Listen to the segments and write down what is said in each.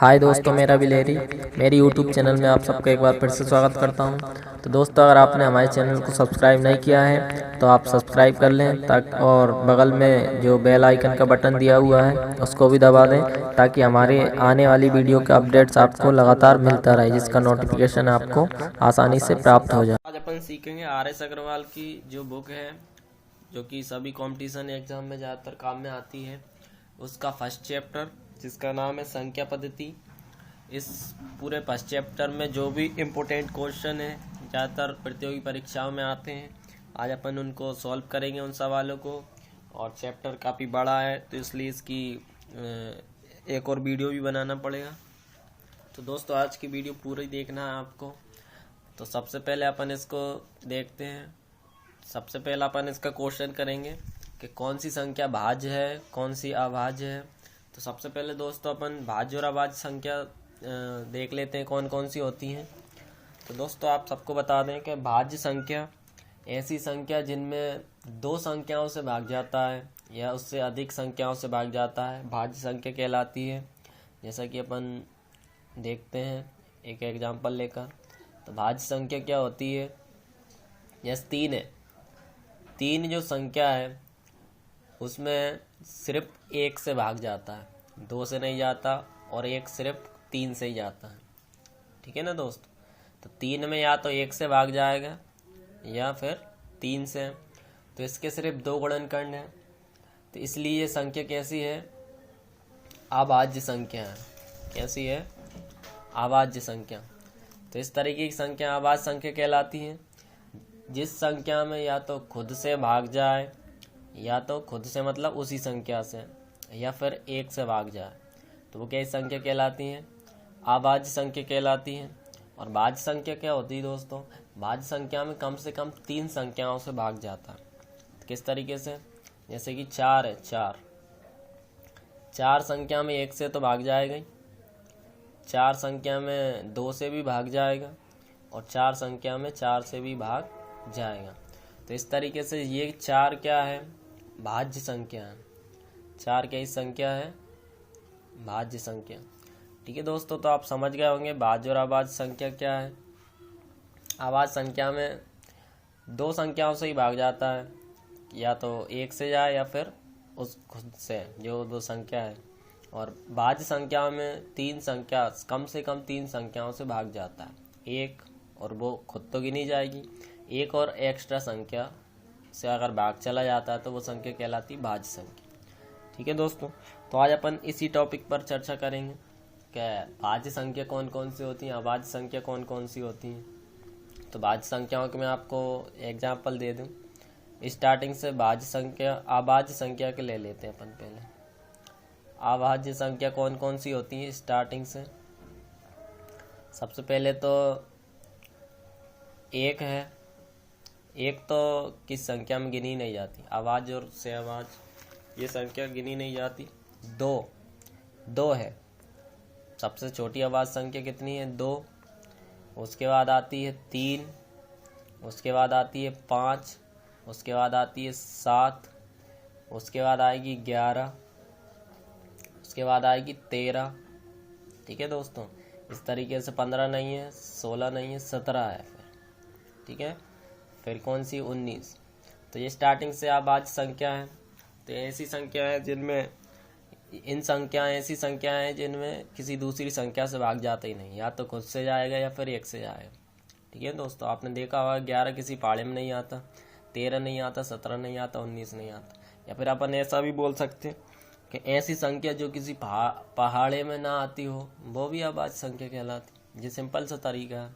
हाय दोस्तों, मेरा बिलेरी मेरी यूट्यूब चैनल में आप सबका एक बार फिर से स्वागत करता हूं। तो दोस्तों, अगर आपने हमारे चैनल को सब्सक्राइब नहीं किया है तो आप सब्सक्राइब कर लें और बगल में जो बेल आइकन का बटन दिया हुआ है उसको भी दबा दें, ताकि हमारे आने वाली वीडियो के अपडेट्स आपको लगातार मिलता रहे, जिसका नोटिफिकेशन आपको आसानी से प्राप्त हो जाए। आज अपन सीखेंगे आर.एस. अग्रवाल की जो बुक है, जो कि सभी कंपटीशन एग्जाम में ज़्यादातर काम में आती है, उसका फर्स्ट चैप्टर जिसका नाम है संख्या पद्धति। इस पूरे फर्स्ट चैप्टर में जो भी इम्पोर्टेंट क्वेश्चन है ज़्यादातर प्रतियोगी परीक्षाओं में आते हैं, आज अपन उनको सॉल्व करेंगे उन सवालों को। और चैप्टर काफ़ी बड़ा है तो इसलिए इसकी एक और वीडियो भी बनाना पड़ेगा। तो दोस्तों, आज की वीडियो पूरी देखना है आपको। तो सबसे पहले अपन इसको देखते हैं। सबसे पहले अपन इसका क्वेश्चन करेंगे कि कौन सी संख्या भाज्य है, कौन सी अभाज्य है। तो सबसे पहले दोस्तों अपन भाज्य और अभाज्य संख्या देख लेते हैं कौन कौन सी होती हैं। तो दोस्तों, आप सबको बता दें कि भाज्य संख्या ऐसी संख्या जिनमें दो संख्याओं से भाग जाता है या उससे अधिक संख्याओं से भाग जाता है, भाज्य संख्या कहलाती है। जैसा कि अपन देखते हैं एक एग्जाम्पल लेकर। तो भाज्य संख्या क्या होती है, जैसे 3 है। 3 जो संख्या है उसमें सिर्फ 1 से भाग जाता है, 2 से नहीं जाता, और 1 सिर्फ 3 से ही जाता है। ठीक है ना दोस्तों। तो 3 में या तो 1 से भाग जाएगा या फिर 3 से। तो इसके सिर्फ 2 गुणनखंड हैं, तो इसलिए ये संख्या कैसी है, अभाज्य संख्या है। कैसी है, अभाज्य संख्या। तो इस तरीके की संख्या अभाज्य संख्या कहलाती है, जिस संख्या में या तो खुद से भाग जाए, या तो खुद से मतलब उसी संख्या से, या फिर 1 से भाग जाए, तो वो कैसी संख्या कहलाती है, अभाज्य संख्या कहलाती है। और भाज्य संख्या क्या होती है दोस्तों, भाज्य संख्या में कम से कम 3 संख्याओं से भाग जाता है। किस तरीके से, जैसे कि 4 है, 4 संख्या में 1 से तो भाग जाएगा ही, 4 संख्या में 2 से भी भाग जाएगा, और 4 संख्या में 4 से भी भाग जाएगा। तो इस तरीके से ये 4 क्या है, भाज्य संख्या है। 4 क्या इस संख्या है, भाज्य संख्या। ठीक है दोस्तों, तो आप समझ गए होंगे भाज्य और अभाज्य संख्या क्या है। अभाज्य संख्या में 2 संख्याओं से ही भाग जाता है, या तो 1 से जाए या फिर उस खुद से जो 2 संख्या है। और भाज्य संख्या में 3 संख्या, कम से कम 3 संख्याओं से भाग जाता है, 1, और वो खुद तो गिनी जाएगी, 1 और एक्स्ट्रा संख्या से अगर भाग चला जाता है तो वो संख्या कहलाती है भाज्य संख्या। ठीक है दोस्तों, तो आज अपन इसी टॉपिक पर चर्चा करेंगे कि भाज्य संख्या कौन कौन सी होती हैं, अभाज्य संख्या कौन कौन सी होती हैं। तो भाज्य संख्याओं के मैं आपको एग्जाम्पल दे दूं। स्टार्टिंग से भाज्य संख्या, अभाज्य संख्या के ले लेते हैं अपन पहले। अभाज्य संख्या कौन कौन सी होती है स्टार्टिंग से। सबसे पहले तो 1 है। 1 तो किस संख्या में गिनी नहीं जाती, अभाज्य और से अभाज्य ये संख्या गिनी नहीं जाती। 2 है, सबसे छोटी अभाज्य संख्या कितनी है, 2। उसके बाद आती है 3, उसके बाद आती है 5, उसके बाद आती है 7, उसके बाद आएगी 11, उसके बाद आएगी 13। ठीक है दोस्तों, इस तरीके से 15 नहीं है, 16 नहीं है, 17 है फिर। ठीक है, फिर कौन सी, 19। तो ये स्टार्टिंग से अभाज्य संख्या है। तो ऐसी संख्या है जिनमें, इन संख्याएं ऐसी संख्याएं हैं जिनमें किसी दूसरी संख्या से भाग जाता ही नहीं, या तो खुद से जाएगा या फिर 1 से जाएगा। ठीक है दोस्तों, आपने देखा होगा 11 किसी पहाड़े में नहीं आता, 13 नहीं आता, 17 नहीं आता, 19 नहीं आता। या फिर अपन ऐसा भी बोल सकते हैं कि ऐसी संख्या जो किसी पहाड़े में ना आती हो, वो भी अभाज्य संख्या कहलाती। ये सिंपल सा तरीका है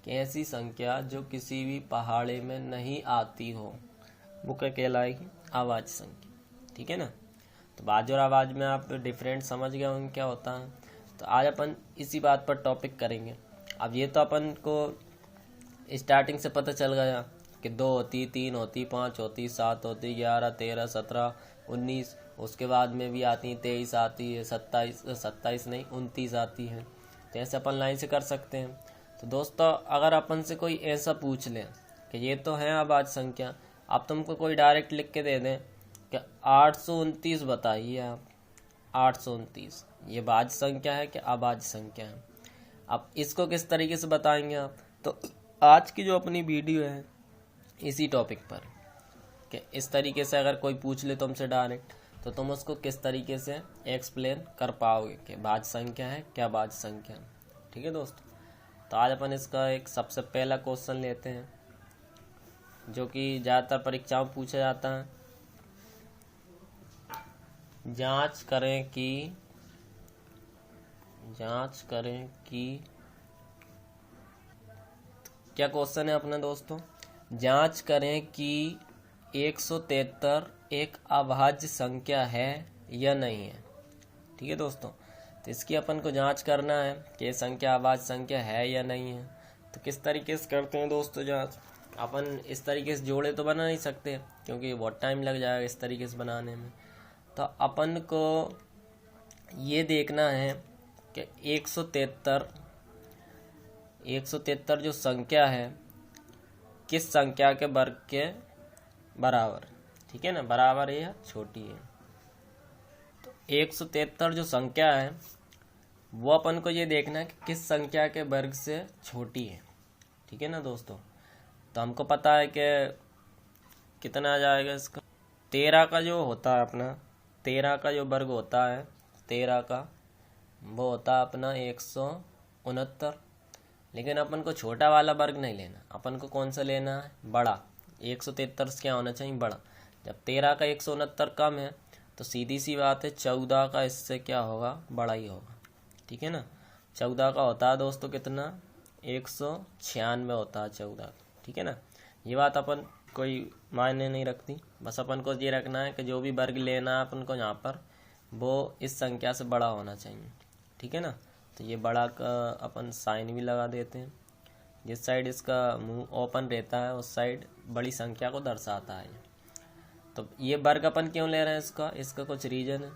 कि ऐसी संख्या जो किसी भी पहाड़े में नहीं आती हो, वो क्या कहलाएगी, अभाज्य संख्या। ठीक है ना। तो भाज्य और अभाज्य में आप डिफरेंट समझ गए होंगे क्या होता है। तो आज अपन इसी बात पर टॉपिक करेंगे। अब ये तो अपन को स्टार्टिंग से पता चल गया कि 2 होती, 3 होती, 5 होती, 7 होती, 11, 13, 17, 19। उसके बाद में भी आती है 23 आती है, 27 नहीं 29 आती है। तो ऐसे अपन लाइन से कर सकते हैं। तो दोस्तों, अगर अपन से कोई ऐसा पूछ ले कि ये तो है अभाज्य संख्या, अब तुमको कोई डायरेक्ट लिख के दे दें कि 829 बताइए आप, 829, ये भाज्य संख्या है कि अभाज्य संख्या है। अब इसको किस तरीके से बताएंगे आप, तो आज की जो अपनी वीडियो है इसी टॉपिक पर कि इस तरीके से अगर कोई पूछ ले तुमसे डायरेक्ट, तो तुम उसको किस तरीके से एक्सप्लेन कर पाओगे कि भाज्य संख्या है क्या अभाज्य संख्या है। ठीक है दोस्तों, तो आज अपन इसका एक सबसे पहला क्वेश्चन लेते हैं जो कि ज़्यादातर परीक्षाओं में पूछा जाता है। जांच करें कि क्या क्वेश्चन है अपना दोस्तों, जांच करें कि 173 एक अभाज्य संख्या है या नहीं है। ठीक है दोस्तों, तो इसकी अपन को जांच करना है कि ये संख्या अभाज्य संख्या है या नहीं है। तो किस तरीके से करते हैं दोस्तों जांच, अपन इस तरीके से जोड़े तो बना नहीं सकते क्योंकि बहुत टाइम लग जाएगा इस तरीके से बनाने में। तो अपन को ये देखना है कि 173 जो संख्या है किस संख्या के वर्ग के बराबर। ठीक है ना, बराबर है या छोटी है। तो 173 जो संख्या है वो अपन को ये देखना है कि किस संख्या के वर्ग से छोटी है। ठीक है ना दोस्तों, तो हमको पता है कि कितना आ जाएगा इसका, 13 का जो होता है अपना, 13 का जो वर्ग होता है 13 का वो होता है अपना 169। लेकिन अपन को छोटा वाला वर्ग नहीं लेना, अपन को कौन सा लेना है, बड़ा। 173 से क्या होना चाहिए, बड़ा। जब 13 का 169 कम है तो सीधी सी बात है 14 का इससे क्या होगा, बड़ा ही होगा। ठीक है ना, 14 का होता है दोस्तों कितना, 196 होता है 14। ठीक है ना, ये बात अपन कोई मायने नहीं रखती, बस अपन को ये रखना है कि जो भी वर्ग लेना है अपन को यहाँ पर वो इस संख्या से बड़ा होना चाहिए। ठीक है ना, तो ये बड़ा का अपन साइन भी लगा देते हैं। जिस साइड इसका मुंह ओपन रहता है उस साइड बड़ी संख्या को दर्शाता है। तो ये वर्ग अपन क्यों ले रहे हैं इसका कुछ रीजन है।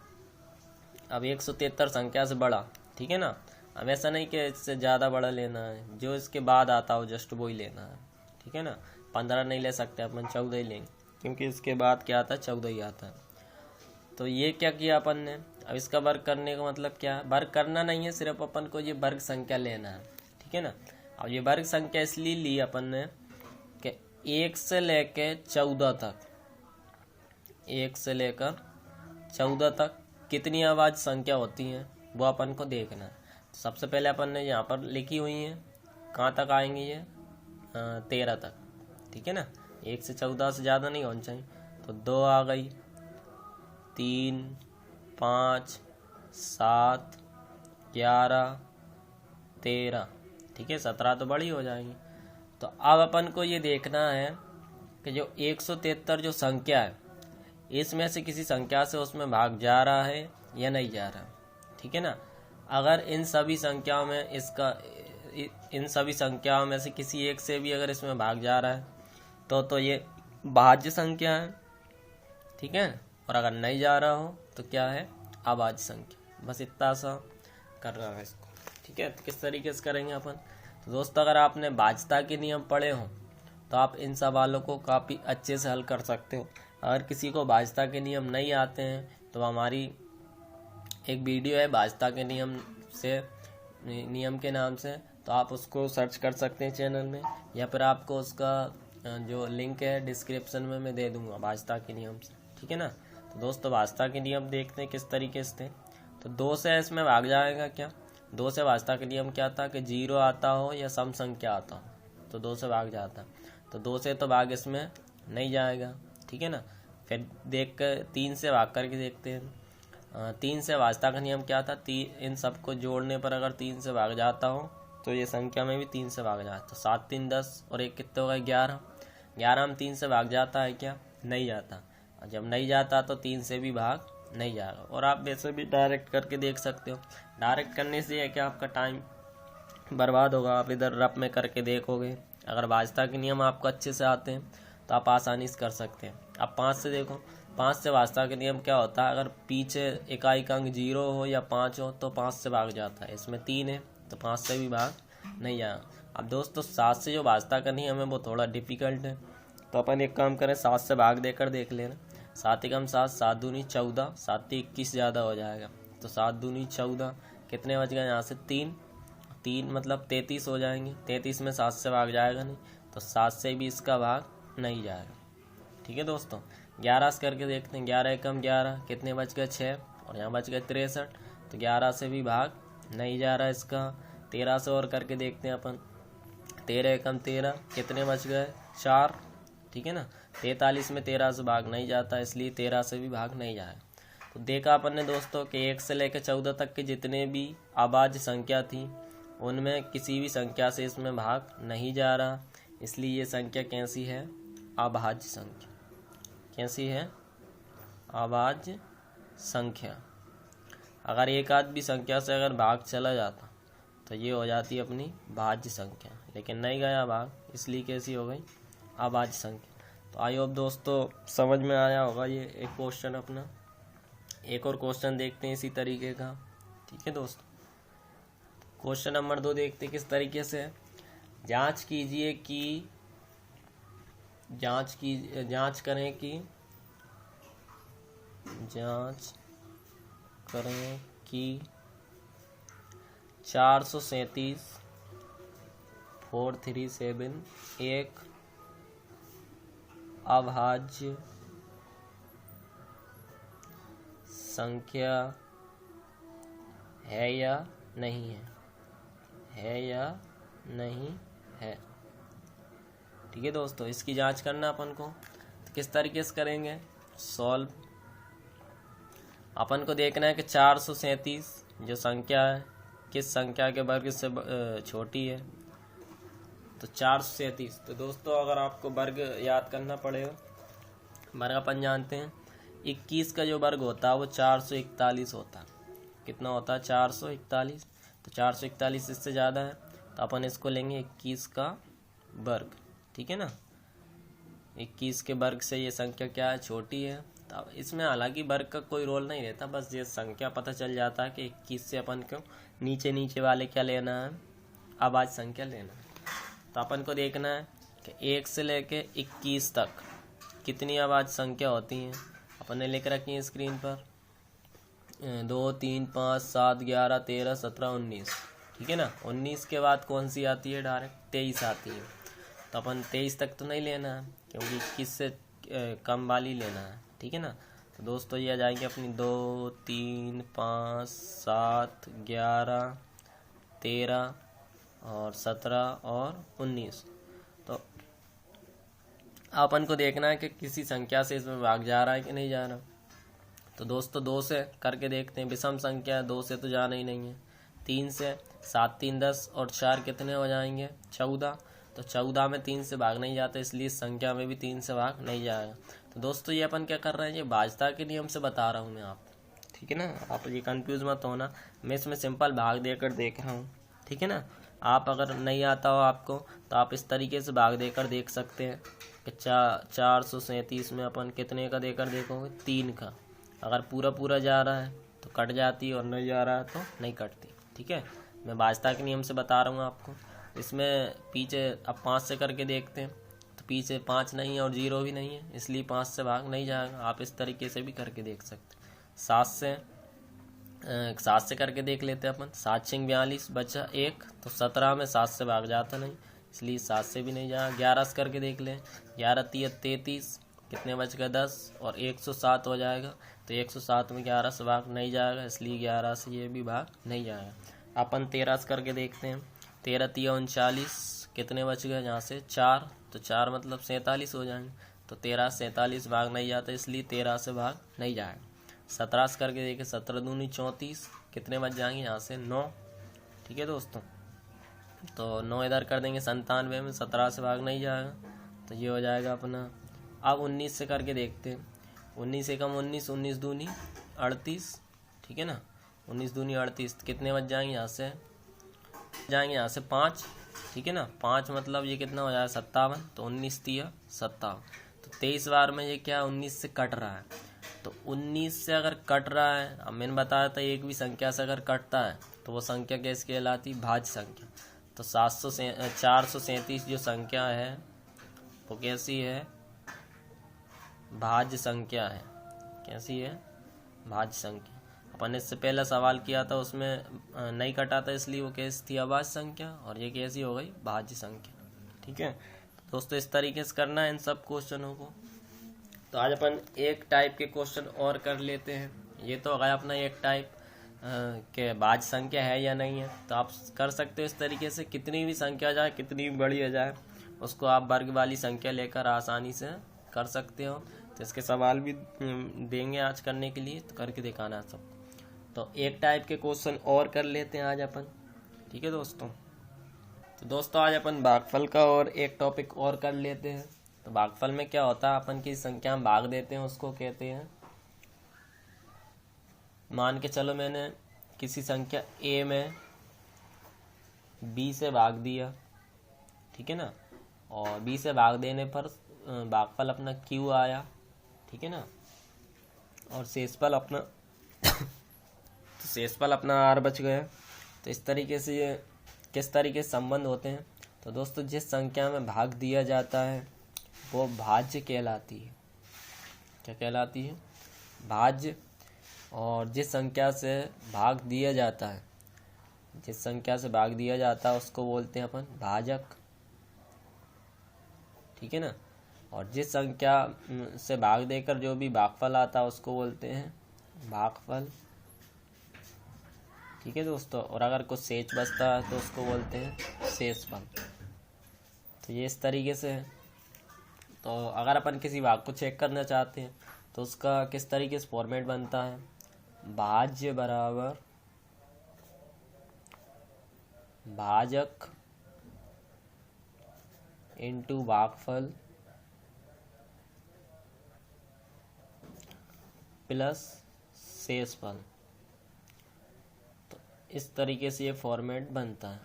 अब 173 संख्या से बड़ा, ठीक है ना, अब ऐसा नहीं कि इससे ज़्यादा बड़ा लेना है, जो इसके बाद आता हो जस्ट वो ही लेना है। ठीक है ना, 15 नहीं ले सकते अपन, 14 ही लेंगे क्योंकि इसके बाद क्या आता है, 14 ही आता है। तो ये क्या किया अपन ने, अब इसका वर्ग करने का मतलब क्या है, वर्ग करना नहीं है, सिर्फ अपन को ये वर्ग संख्या लेना है। ठीक है ना, अब ये वर्ग संख्या इसलिए ली अपन ने कि 1 से लेकर 14 तक, 1 से लेकर 14 तक कितनी अभाज्य संख्या होती हैं वो अपन को देखना है। तो सबसे पहले अपन ने यहाँ पर लिखी हुई है, कहाँ तक आएंगी ये, 13 तक। ठीक है ना, 1 से 14 से ज़्यादा नहीं होना चाहिए। तो 2 आ गई, 3, 5, 7, 11, 13। ठीक है, 17 तो बड़ी हो जाएंगी। तो अब अपन को ये देखना है कि जो 173 जो संख्या है इसमें से किसी संख्या से उसमें भाग जा रहा है या नहीं जा रहा। ठीक है ना, अगर इन सभी संख्याओं में से किसी एक से भी अगर इसमें भाग जा रहा है तो ये भाज्य संख्या है। ठीक है, और अगर नहीं जा रहा हो तो क्या है, अभाज्य संख्या। बस इतना सा करना है इसको। ठीक है, तो किस तरीके से करेंगे अपन, तो दोस्तों अगर आपने भाज्यता के नियम पढ़े हो तो आप इन सवालों को काफ़ी अच्छे से हल कर सकते हो। अगर किसी को भाज्यता के नियम नहीं आते हैं तो हमारी एक वीडियो है भाज्यता के नियम के नाम से, तो आप उसको सर्च कर सकते हैं चैनल में, या फिर आपको उसका जो लिंक है डिस्क्रिप्शन में मैं दे दूंगा भाज्यता के नियम से। ठीक है ना, तो दोस्तों भाज्यता के नियम देखते हैं किस तरीके से थे। तो 2 से इसमें भाग जाएगा क्या, 2 से भाज्यता के नियम क्या था कि 0 आता हो या सम संख्या आता हो तो 2 से भाग जाता। तो 2 से तो भाग इसमें नहीं जाएगा। ठीक है ना, फिर देख कर 3 से भाग करके देखते हैं। 3 से भाज्यता का नियम क्या था, इन सबको जोड़ने पर अगर 3 से भाग जाता हो तो ये संख्या में भी 3 से भाग जाता। तो 7, 3, 10 और 1 कितने हो गए, 11। 11 में 3 से भाग जाता है क्या, नहीं जाता। और जब नहीं जाता तो 3 से भी भाग नहीं जाएगा। और आप वैसे भी डायरेक्ट करके देख सकते हो, डायरेक्ट करने से है कि आपका टाइम बर्बाद होगा, आप इधर रफ में करके देखोगे। अगर भाज्यता के नियम आपको अच्छे से आते हैं तो आप आसानी से कर सकते हैं। अब 5 से देखो, 5 से भाज्यता के नियम क्या होता है, अगर पीछे इकाई का अंक 0 हो या 5 हो तो 5 से भाग जाता है। इसमें 3 है तो 5 से भी भाग नहीं जाएगा। अब दोस्तों 7 से जो भाज्यता का नियम है वो थोड़ा डिफिकल्ट है, तो अपन एक काम करें, 7 से भाग देकर देख लेना। 7 एकम 7, 7 दूनी 14, 7 21 ज़्यादा हो जाएगा। तो 7 दूनी 14, कितने बच गए यहाँ से 3, 3 मतलब 33 हो जाएंगे। 33 में 7 से भाग जाएगा नहीं, तो 7 से भी इसका भाग नहीं जाएगा। ठीक है दोस्तों, 11 से करके देखते हैं। 11 एकम 11, कितने बच गए 6, और यहाँ बच गए 63, तो 11 से भी भाग नहीं जा रहा इसका। 13 से और करके देखते हैं अपन। 13 एकम 13, कितने बच गए 4, ठीक है ना। 43 में 13 से भाग नहीं जाता, इसलिए 13 से भी भाग नहीं जाएगा। तो देखा अपन ने दोस्तों कि 1 से लेकर 14 तक के जितने भी अभाज्य संख्या थी उनमें किसी भी संख्या से इसमें भाग नहीं जा रहा, इसलिए ये संख्या कैसी है, अभाज्य संख्या। कैसी है, अभाज्य संख्या। अगर एक आध भी संख्या से अगर भाग चला जाता तो ये हो जाती है अपनी भाज्य संख्या, लेकिन नहीं गया भाग, इसलिए कैसी हो गई, अभाज्य संख्या। तो आई होप दोस्तों समझ में आया होगा ये एक क्वेश्चन अपना। एक और क्वेश्चन देखते हैं इसी तरीके का। ठीक है दोस्तों, क्वेश्चन नंबर 2 देखते हैं किस तरीके से है। जांच करें कि 437 एक अभाज्य संख्या है या नहीं है, ठीक है दोस्तों। इसकी जांच करना अपन को, तो किस तरीके से करेंगे सॉल्व। अपन को देखना है कि 437 जो संख्या है किस संख्या के वर्ग से छोटी है। तो 437, तो दोस्तों अगर आपको वर्ग याद करना पड़ेगा, वर्ग अपन जानते हैं 21 का जो वर्ग होता है वो 441 होता है। कितना होता है 441, तो 441 इससे ज़्यादा है, तो अपन इसको लेंगे 21 का वर्ग। ठीक है ना, 21 के वर्ग से ये संख्या क्या है, छोटी है। तो इसमें हालांकि वर्ग का कोई रोल नहीं रहता, बस ये संख्या पता चल जाता है कि 21 से अपन को नीचे वाले क्या लेना है, अभाज्य संख्या लेना है। तो अपन को देखना है कि 1 से लेके 21 तक कितनी अभाज्य संख्या होती हैं। अपन ने लिख रखी है स्क्रीन पर 2, 3, 5, 7, 11, 13, 17, 19। ठीक है ना, 19 के बाद कौन सी आती है, डायरेक्ट 23 आती है। तो अपन 23 तक तो नहीं लेना है, क्योंकि 21 से कम वाली लेना है। ठीक है ना, तो दोस्तों ये आ जाएंगे अपनी 2, 3, 5, 7, 11, 13 और 17 और 19। तो अपन को देखना है कि किसी संख्या से इसमें भाग जा रहा है कि नहीं जा रहा। तो दोस्तों 2 से करके देखते हैं, विषम संख्या है, 2 से तो जाना ही नहीं है। 3 से, 7, 3, 10 और 4 कितने हो जाएंगे 14। तो 14 में 3 से भाग नहीं जाता, इसलिए इस संख्या में भी 3 से भाग नहीं जाएगा। तो दोस्तों ये अपन क्या कर रहे हैं, ये भाज्यता के नियम से बता रहा हूँ मैं आपको। ठीक है ना, आप ये कंफ्यूज मत होना, मैं इसमें सिंपल भाग देकर देख रहा हूँ। ठीक है ना, आप अगर नहीं आता हो आपको तो आप इस तरीके से भाग देकर देख सकते हैं कि 437 में अपन कितने का देकर देखोगे, 3 का। अगर पूरा जा रहा है तो कट जाती है, और नहीं जा रहा है तो नहीं कटती। ठीक है, मैं भाज्यता के नियम से बता रहा हूँ आपको। इसमें पीछे अब 5 से करके देखते हैं, तो पीछे 5 नहीं है और 0 भी नहीं है, इसलिए 5 से भाग नहीं जाएगा। आप इस तरीके से भी करके देख सकते हैं। 7 से करके देख लेते हैं अपन। 7 6 42 बचा 1, तो 17 में 7 से भाग जाता नहीं, इसलिए 7 से भी नहीं जाएगा। 11 से करके देख लें, 11 3 33, कितने बच गए 10 और 107 हो जाएगा। तो 107 में 11 से भाग नहीं जाएगा, इसलिए 11 से ये भी भाग नहीं जाएगा। अपन 13 से करके देखते हैं, 13 3 39, कितने बच गए यहाँ से 4, तो 4 मतलब 47 हो जाएंगे। तो 13 से 47 भाग नहीं जाता, इसलिए 13 से भाग नहीं जाएगा। 17 से करके देखें, 17 दूनी 34, कितने बच जाएंगे यहाँ से 9। ठीक है दोस्तों, तो 9 इधर कर देंगे 97 में, 17 से भाग नहीं जाएगा, तो ये हो जाएगा अपना। अब 19 से करके देखते हैं, 19 एकम 19, 19 दूनी 38। ठीक है ना, 19 दूनी 38, कितने बच जाएंगे यहाँ से, जाएंगे यहाँ से 5। ठीक है ना, 5 मतलब ये कितना हो जाएगा 57, तो 19 3 57। तो 23 बार में ये क्या 19 से कट रहा है। तो 19 से अगर कट रहा है, अब मैंने बताया था एक भी संख्या से अगर कटता है तो वो संख्या कैसे कहलाती, भाज्य संख्या। तो 437 जो संख्या है वो कैसी है, भाज्य संख्या है। कैसी है, भाज्य संख्या। अपन इससे पहले सवाल किया था उसमें नहीं कटा था, इसलिए वो केस थी अभाज्य संख्या और ये कैसी हो गई भाज्य संख्या। ठीक है दोस्तों, इस तरीके से करना है इन सब क्वेश्चनों को। तो आज अपन एक टाइप के क्वेश्चन और कर लेते हैं। ये तो अगर अपना एक टाइप के भाज्य संख्या है या नहीं है, तो आप कर सकते हो इस तरीके से, कितनी भी संख्या आ जाए, कितनी भी बड़ी आ जाए, उसको आप वर्ग वाली संख्या लेकर आसानी से कर सकते हो। तो इसके सवाल भी देंगे आज करने के लिए, तो करके दिखाना है सब। तो एक टाइप के क्वेश्चन और कर लेते हैं आज अपन। ठीक है दोस्तों, तो दोस्तों आज अपन भागफल का और एक टॉपिक और कर लेते हैं। तो भागफल में क्या होता है, अपन की संख्या में भाग देते हैं, उसको कहते हैं, मान के चलो मैंने किसी संख्या a में b से भाग दिया, ठीक है ना, और b से भाग देने पर भागफल अपना q आया, ठीक है ना, और शेषफल अपना तो शेषफल अपना r बच गया। तो इस तरीके से ये किस तरीके से संबंध होते हैं। तो दोस्तों जिस संख्या में भाग दिया जाता है वो भाज्य कहलाती है। क्या कहलाती है? भाज्य। और जिस संख्या से भाग दिया जाता है, जिस संख्या से भाग दिया जाता है उसको बोलते हैं अपन भाजक। ठीक है ना, और जिस संख्या से भाग देकर जो भी भागफल आता है उसको बोलते हैं भागफल। ठीक है दोस्तों, और अगर कुछ शेष बचता है तो उसको बोलते हैं शेषफल। तो ये इस तरीके से है। तो अगर अपन किसी भाग को चेक करना चाहते हैं तो उसका किस तरीके से फॉर्मेट बनता है, भाज्य बराबर भाजक इंटू भागफल प्लस शेषफल। तो इस तरीके से ये फॉर्मेट बनता है।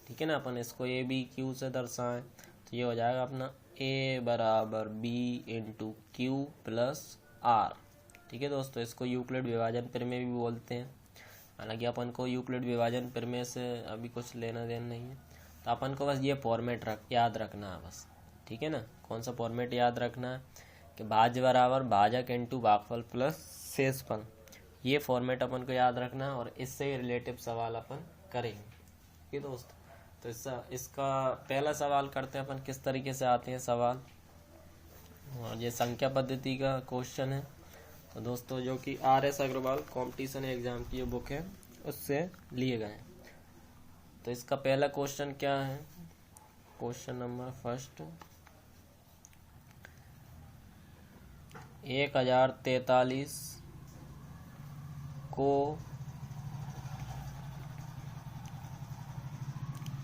ठीक है ना, अपन इसको ए बी क्यू से दर्शाएं तो ये हो जाएगा अपना a बराबर b into q plus r. ठीक है दोस्तों, इसको यूक्लिड विभाजन प्रमेय भी बोलते हैं। हालांकि अपन को यूक्लिड विभाजन प्रमेय से अभी कुछ लेना देना नहीं है, तो अपन को बस ये फॉर्मेट याद रखना है बस। ठीक है ना, कौन सा फॉर्मेट याद रखना है कि भाज्य बराबर भाजक इंटू भागफल प्लस शेषफल। ये फॉर्मेट अपन को याद रखना है और इससे रिलेटिव सवाल अपन करेंगे। ठीक है दोस्तों, तो इसका पहला सवाल करते हैं अपन, किस तरीके से आते हैं सवाल। और ये संख्या पद्धति का क्वेश्चन है। तो दोस्तों जो कि RS अग्रवाल कंपटीशन एग्जाम की ये बुक है उससे लिए गए हैं। तो इसका पहला क्वेश्चन क्या है, क्वेश्चन नंबर फर्स्ट, 1043 को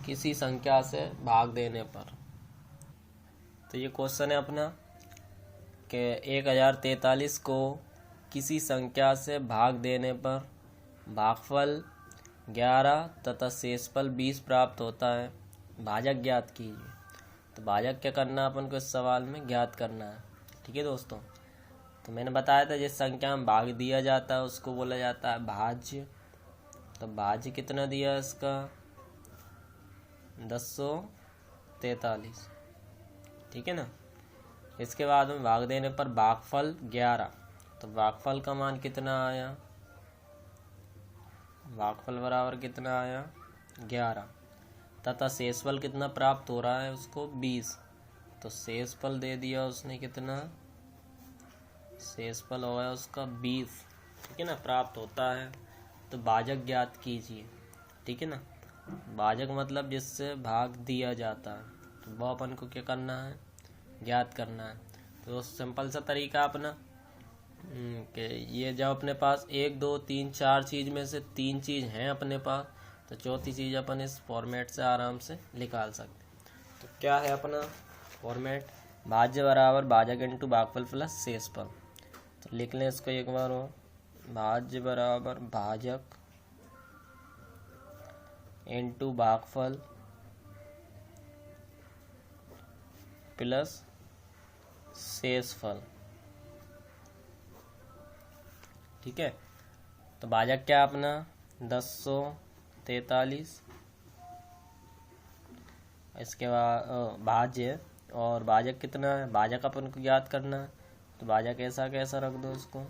किसी संख्या से भाग देने पर। तो ये क्वेश्चन है अपना कि 1043 को किसी संख्या से भाग देने पर भागफल 11 तथा शेषफल 20 प्राप्त होता है, भाजक ज्ञात कीजिए। तो भाजक क्या करना है अपन को इस सवाल में ज्ञात करना है। ठीक है दोस्तों, तो मैंने बताया था जिस संख्या में भाग दिया जाता है उसको बोला जाता है भाज्य। तो भाज्य कितना दिया है इसका, 1043। ठीक है ना, इसके बाद में भाग देने पर भागफल 11। तो भागफल का मान कितना आया, भागफल बराबर कितना आया 11, तथा शेषफल कितना प्राप्त हो रहा है उसको 20। तो शेषफल दे दिया उसने कितना, शेषफल हो गया उसका 20। ठीक है ना, प्राप्त होता है। तो भाजक ज्ञात कीजिए। ठीक है ना, भाजक मतलब जिससे भाग दिया जाता है, तो वो अपन को क्या करना है, ज्ञात करना है। तो सिंपल सा तरीका अपना कि ये जब अपने पास 1 2 3 4 चीज़ में से 3 चीज़ हैं अपने पास, तो चौथी चीज़ अपन इस फॉर्मेट से आराम से निकाल सकते। तो क्या है अपना फॉर्मेट, भाज्य बराबर भाजक इंटू भागफल प्लस शेषफल। तो लिख लें इसको एक बार और, भाज्य बराबर भाजक इंटू भागफल प्लस शेषफल। ठीक है, तो भाजक क्या अपना 1043, इसके बाद भाज्य, और भाजक कितना है, भाजक अपन को ज्ञात करना है। तो भाजक ऐसा कैसा रख दो उसको,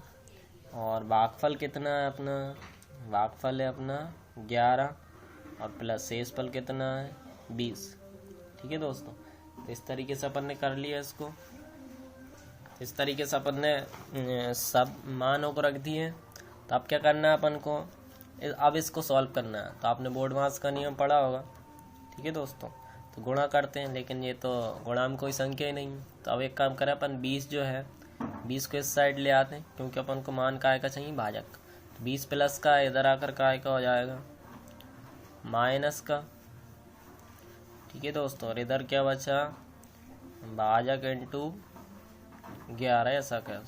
और भागफल कितना है अपना भागफल है अपना 11 और प्लस शेषफल कितना है 20। ठीक है दोस्तों, तो इस तरीके से अपन ने कर लिया इसको। इस तरीके से अपन ने सब मानों को रख दिए। तो अब क्या करना है अपन को, अब इसको सॉल्व करना है। तो आपने बोर्ड मास का नियम पढ़ा होगा। ठीक है दोस्तों, तो गुणा करते हैं, लेकिन ये तो गुणा में कोई संख्या ही नहीं। तो अब एक काम करें अपन, 20 जो है 20 को इस साइड ले आते हैं, क्योंकि अपन को मान काय का चाहिए भाजक। तो 20 प्लस का इधर आकर काय का हो जाएगा माइनस का। ठीक है दोस्तों, और इधर क्या बचा भाजक इंटू 11 ऐसा क्या।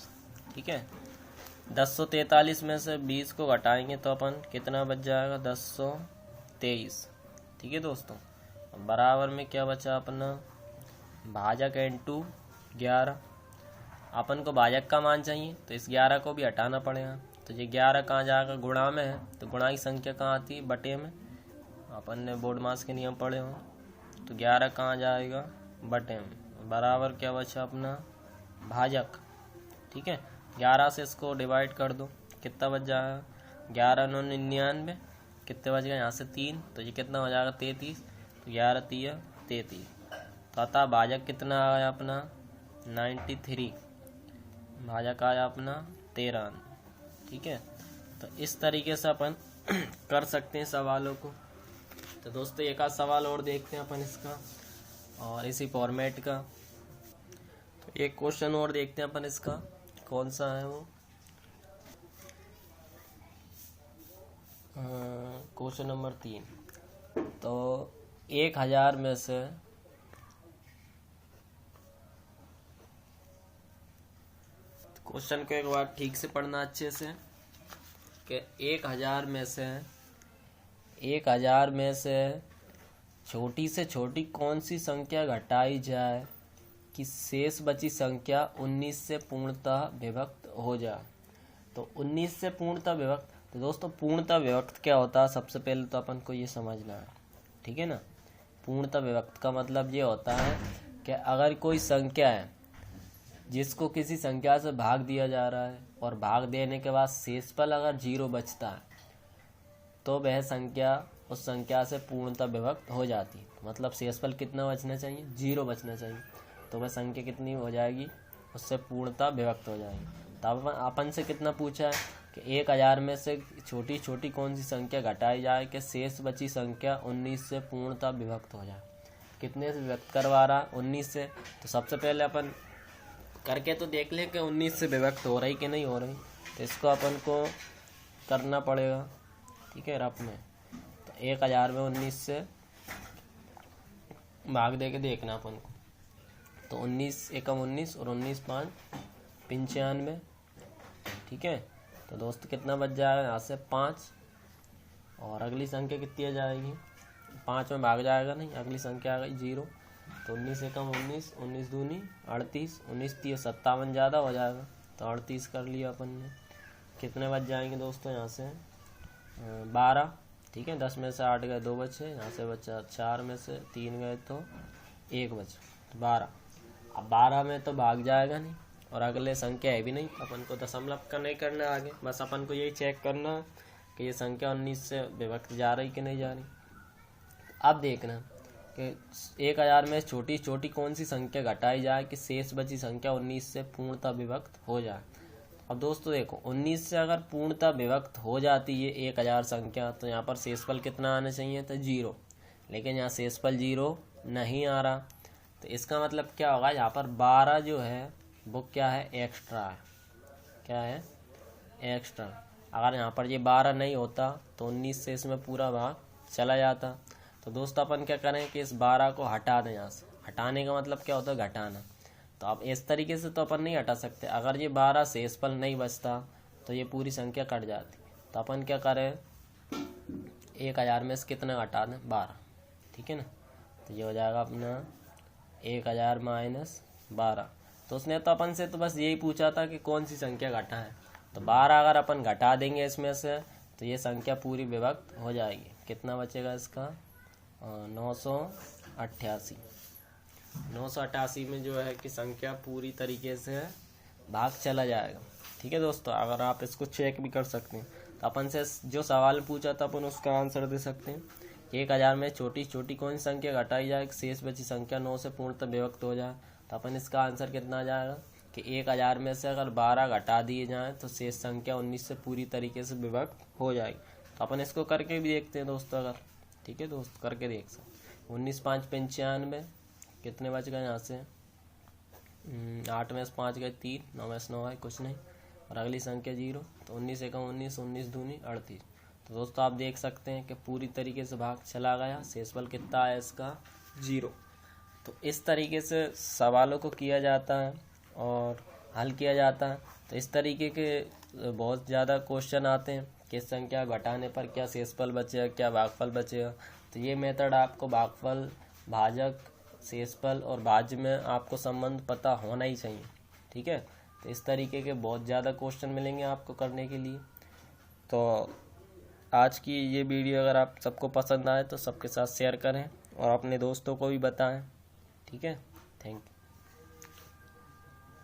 ठीक है, 1043 में से 20 को घटाएंगे तो अपन कितना बच जाएगा 1023। ठीक है दोस्तों, बराबर में क्या बचा अपना भाजक इंटू 11। अपन को भाजक का मान चाहिए तो इस 11 को भी हटाना पड़ेगा। तो ये 11 कहाँ जाएगा, गुणा में है, तो गुणा की संख्या कहाँ आती है बटे में। अपन ने बोर्ड मास के नियम पढ़े हो। तो 11 कहाँ जाएगा बटे में, बराबर क्या बचा अपना भाजक। ठीक है, 11 से इसको डिवाइड कर दो, कितना बच जाएगा 11 9 99, कितने बच गए यहाँ से 3, तो ये कितना हो जाएगा 33। तो 11 3 33। तो अतः भाजक कितना आया अपना 93, भाजक आया अपना 13। ठीक है, तो इस तरीके से अपन कर सकते हैं सवालों को। तो दोस्तों एक आध सवाल और देखते हैं अपन इसका, और इसी फॉर्मेट का। तो एक क्वेश्चन और देखते हैं अपन इसका, कौन सा है वो, क्वेश्चन नंबर 3। तो 1000 में से क्वेश्चन को एक बार ठीक से पढ़ना अच्छे से, कि 1000 में से छोटी से छोटी कौन सी संख्या घटाई जाए कि शेष बची संख्या 19 से पूर्णतः विभक्त हो जाए। तो 19 से पूर्णतः विभक्त, तो दोस्तों पूर्णतः विभक्त क्या होता है, सबसे पहले तो अपन को ये समझना है। ठीक है ना, पूर्णतः विभक्त का मतलब ये होता है कि अगर कोई संख्या है जिसको किसी संख्या से भाग दिया जा रहा है और भाग देने के बाद शेषफल अगर 0 बचता है तो वह संख्या उस संख्या से पूर्णतः विभक्त हो जाती है। मतलब शेषफल कितना बचना चाहिए 0 बचना चाहिए, तो वह संख्या कितनी हो जाएगी, उससे पूर्णतः विभक्त हो जाएगी। तब अपन से कितना पूछा है कि 1000 में से छोटी छोटी कौन सी संख्या घटाई जाए कि शेष बची संख्या 19 से पूर्णतः विभक्त हो जाए। कितने से विभक्त करवा रहा 19 से, तो सबसे पहले अपन करके तो देख लें कि 19 से विभक्त हो रही कि नहीं हो रही। तो इसको अपन को करना पड़ेगा। ठीक है, रफ में तो 1000 में 19 से भाग दे के देखना अपन को। तो 19 एकम 19 और 19 5 95। ठीक है, तो दोस्त कितना बच जाएगा यहाँ से 5, और अगली संख्या कितनी आ जाएगी 5 में भाग जाएगा नहीं, अगली संख्या आ गई 0। तो 19 एकम 19, 19 दूनी 38, 19 3 57 ज़्यादा हो जाएगा, तो 38 कर लिया अपन ने। कितने बच जाएंगे दोस्तों यहाँ से 12। ठीक है, 10 में से 8 गए 2 बचे, यहाँ से बचा 4 में से 3 गए तो 1 बचे, तो 12। अब 12 में तो भाग जाएगा नहीं और अगले संख्या है भी नहीं, अपन को दशमलव का नहीं करना आगे, बस अपन को यही चेक करना है कि ये संख्या 19 से विभक्त जा रही कि नहीं जा रही। अब देखना कि 1000 में छोटी छोटी कौन सी संख्या घटाई जाए कि शेष बची संख्या 19 से पूर्णतः विभक्त हो जाए। अब दोस्तों देखो 19 से अगर पूर्णतः विभक्त हो जाती है 1000 संख्या, तो यहाँ पर शेषफल कितना आना चाहिए तो 0, लेकिन यहाँ शेषफल 0 नहीं आ रहा। तो इसका मतलब क्या होगा, यहाँ पर 12 जो है वो क्या है एक्स्ट्रा है। क्या है एक्स्ट्रा। अगर यहाँ पर ये 12 नहीं होता तो 19 से इसमें पूरा भाग चला जाता। तो दोस्तों अपन क्या करें कि इस 12 को हटा दें यहाँ से। हटाने का मतलब क्या होता है घटाना। तो अब इस तरीके से तो अपन नहीं हटा सकते। अगर ये 12 शेषफल नहीं बचता तो ये पूरी संख्या कट जाती। तो अपन क्या करें 1000 में से कितना घटा दें 12। ठीक है ना, तो ये हो जाएगा अपना 1000 माइनस 12। तो उसने तो अपन से तो बस यही पूछा था कि कौन सी संख्या घटा है। तो 12 अगर अपन घटा देंगे इसमें से तो ये संख्या पूरी विभक्त हो जाएगी। कितना बचेगा इसका 988। 988 में जो है कि संख्या पूरी तरीके से भाग चला जाएगा। ठीक है दोस्तों, अगर आप इसको चेक भी कर सकते हैं। तो अपन से जो सवाल पूछा था अपन उसका आंसर दे सकते हैं। 1000 में छोटी छोटी कौन सी संख्या घटाई जाए, शेष बची संख्या 9 से पूर्णतः विभक्त हो जाए। तो अपन इसका आंसर कितना आ जाएगा कि 1000 में से अगर 12 घटा दिए जाएं तो शेष संख्या 19 से पूरी तरीके से विभक्त हो जाएगी। तो अपन इसको करके भी देखते हैं दोस्तों, अगर ठीक है दोस्त करके देख सकते। 19 5 95, कितने बच गए यहाँ से 8 में से 5 गए 3, 9 में से 9 है कुछ नहीं, और अगली संख्या 0। तो 19 एकम 19, 19 दूनी 38। तो दोस्तों आप देख सकते हैं कि पूरी तरीके से भाग चला गया, शेषफल कितना है इसका 0। तो इस तरीके से सवालों को किया जाता है और हल किया जाता है। तो इस तरीके के बहुत ज़्यादा क्वेश्चन आते हैं कि संख्या घटाने पर क्या शेषफल बचेगा, क्या भागफल बचेगा। तो ये मेथड आपको भागफल, भाजक, शेषफल और भाज्य में आपको संबंध पता होना ही चाहिए, ठीक है। तो इस तरीके के बहुत ज़्यादा क्वेश्चन मिलेंगे आपको करने के लिए। तो आज की ये वीडियो अगर आप सबको पसंद आए तो सबके साथ शेयर करें और अपने दोस्तों को भी बताएं, ठीक है। Thank you.